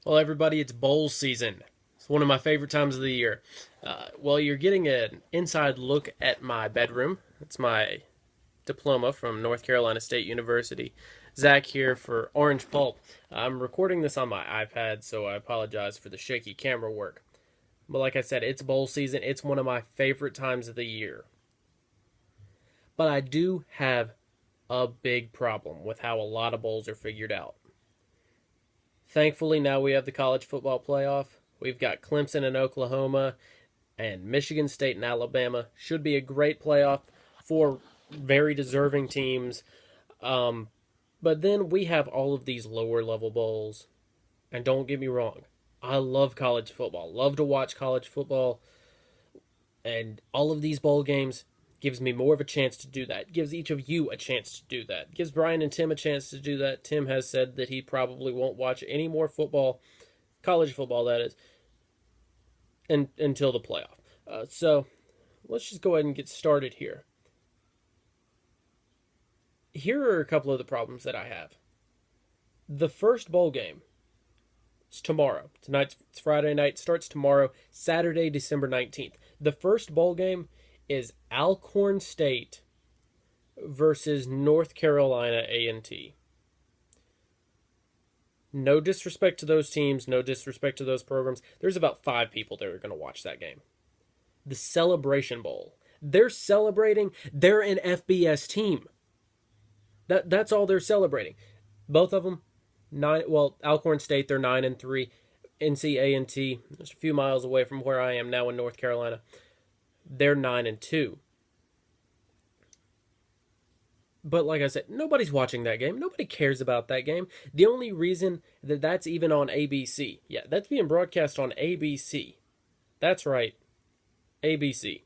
Well, everybody, it's bowl season. It's one of my favorite times of the year. Well, you're getting an inside look at my bedroom. It's my diploma from North Carolina State University. Zach here for Orange Pulp. I'm recording this on my iPad, so I apologize for the shaky camera work. But like I said, it's bowl season. It's one of my favorite times of the year. But I do have a big problem with how a lot of bowls are figured out. Thankfully, now we have the college football playoff. We've got Clemson and Oklahoma, and Michigan State and Alabama. Should be a great playoff for very deserving teams. Um, but then we have all of these lower level bowls. And don't get me wrong, I love college football. Love to watch college football. And all of these bowl games gives me more of a chance to do that. Gives each of you a chance to do that. Gives Brian and Tim a chance to do that. Tim has said that he probably won't watch any more football, college football that is, until the playoff. So let's just go ahead and get started here. Here are a couple of the problems that I have. The first bowl game is tomorrow. It's Friday night. Starts tomorrow, Saturday, December 19th. The first bowl game is Alcorn State versus North Carolina A&T. No disrespect to those teams, no disrespect to those programs. There's about 5 people that are going to watch that game. The Celebration Bowl. They're celebrating. They're an FBS team. That's all they're celebrating. Both of them, nine. Well, Alcorn State, they're 9-3. NC A&T, just a few miles away from where I am now in North Carolina, they're 9-2. But like I said, nobody's watching that game. Nobody cares about that game. The only reason that that's even on ABC, yeah, that's being broadcast on ABC. That's right, ABC.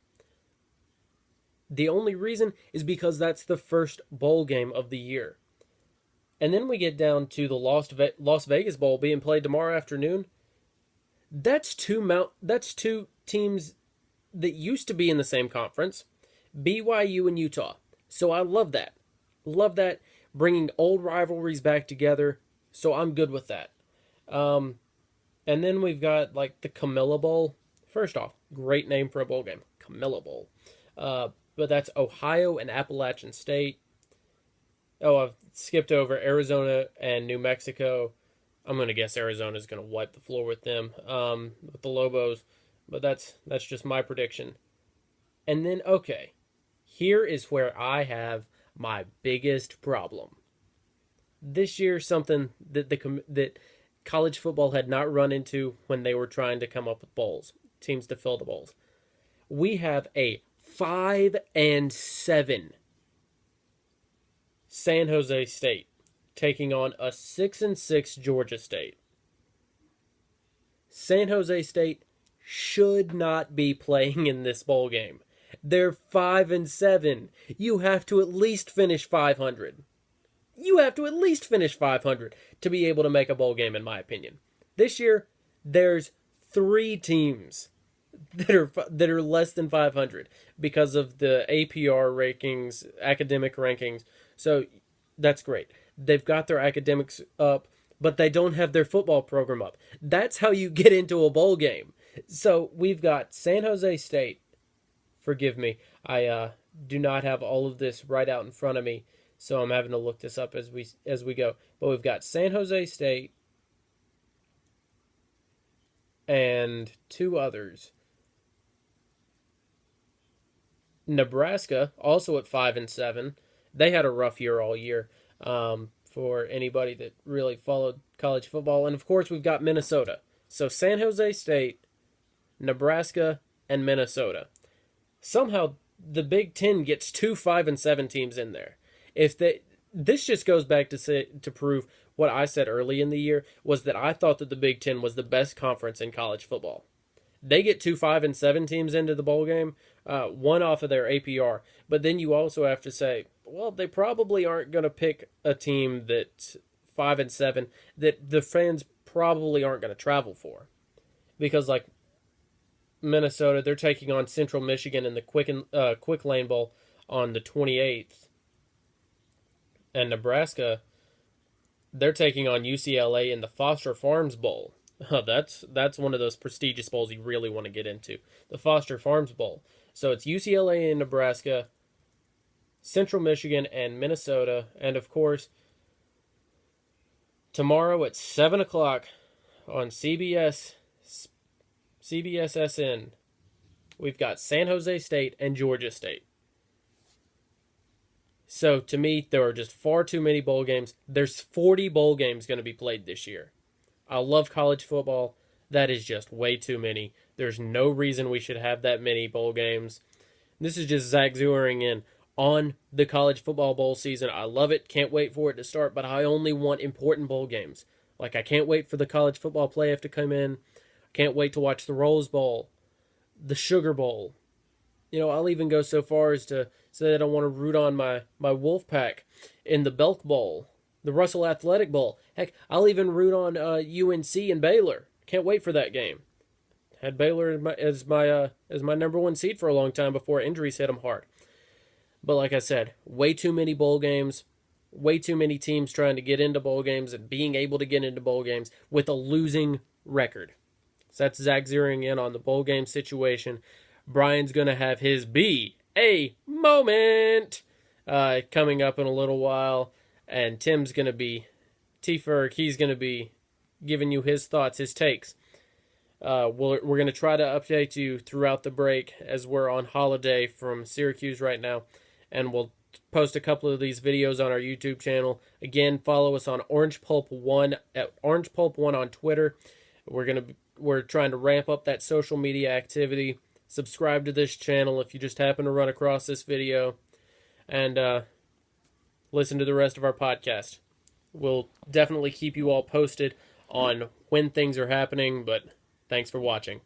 The only reason is because that's the first bowl game of the year. And then we get down to the Las Vegas Bowl being played tomorrow afternoon. That's two teams that used to be in the same conference, BYU and Utah. So I love that. Love that, bringing old rivalries back together. So I'm good with that. Um, and then we've got like the Camilla Bowl. First off, great name for a bowl game, Camilla Bowl. But that's Ohio and Appalachian State. Oh, I've skipped over Arizona and New Mexico. I'm gonna guess Arizona's gonna wipe the floor with them, with the Lobos. But that's just my prediction. And then okay, here is where I have my biggest problem. This year, something that college football had not run into when they were trying to come up with bowls, teams to fill the bowls. We have a 5-7 San Jose State taking on a 6-6 Georgia State. San Jose State should not be playing in this bowl game. They're 5-7. You have to at least finish 500. You have to at least finish 500 to be able to make a bowl game, in my opinion. This year, there's 3 teams that are less than 500 because of the APR rankings, academic rankings. So that's great. They've got their academics up, but they don't have their football program up. That's how you get into a bowl game. So we've got San Jose State. Forgive me, I do not have all of this right out in front of me, so I'm having to look this up as we go. But we've got San Jose State and 2 others. Nebraska, also at 5-7. They had a rough year all year, for anybody that really followed college football. And of course, we've got Minnesota. So San Jose State, Nebraska, and Minnesota. Somehow the Big Ten gets 2 5-7 teams in there. If they This just goes back to prove what I said early in the year was that I thought that the Big Ten was the best conference in college football. They get 2 5-7 teams into the bowl game, one off of their APR. But then you also have to say, well, they probably aren't going to pick a team that's 5-7 that the fans probably aren't going to travel for, because like Minnesota, they're taking on Central Michigan in the Quick Lane Bowl on the 28th, and Nebraska, they're taking on UCLA in the Foster Farms Bowl That's one of those prestigious bowls you really want to get into. The Foster Farms Bowl. So it's UCLA and Nebraska, Central Michigan and Minnesota, and of course tomorrow at 7 o'clock on CBSSN, we've got San Jose State and Georgia State. So to me, there are just far too many bowl games. There's 40 bowl games going to be played this year. I love college football. That is just way too many. There's no reason we should have that many bowl games. This is just Zach zeroing in on the college football bowl season. I love it. Can't wait for it to start, but I only want important bowl games. Like, I can't wait for the college football playoff to come in. Can't wait to watch the Rose Bowl, the Sugar Bowl. I'll even go so far as to say that I want to root on my Wolfpack in the Belk Bowl, the Russell Athletic Bowl. Heck, I'll even root on UNC and Baylor. Can't wait for that game. Had Baylor as my number one seed for a long time before injuries hit them hard. But like I said, way too many bowl games, way too many teams trying to get into bowl games and being able to get into bowl games with a losing record. So that's Zach zeroing in on the bowl game situation. Brian's going to have his BA moment coming up in a little while. And Tim's going to be, T-Ferg, he's going to be giving you his thoughts, his takes. We're going to try to update you throughout the break as we're on holiday from Syracuse right now. And we'll post a couple of these videos on our YouTube channel. Again, follow us on Orange Pulp 1 at Orange Pulp 1 on Twitter. We're trying to ramp up that social media activity. Subscribe to this channel if you just happen to run across this video, and listen to the rest of our podcast. We'll definitely keep you all posted on when things are happening, but thanks for watching.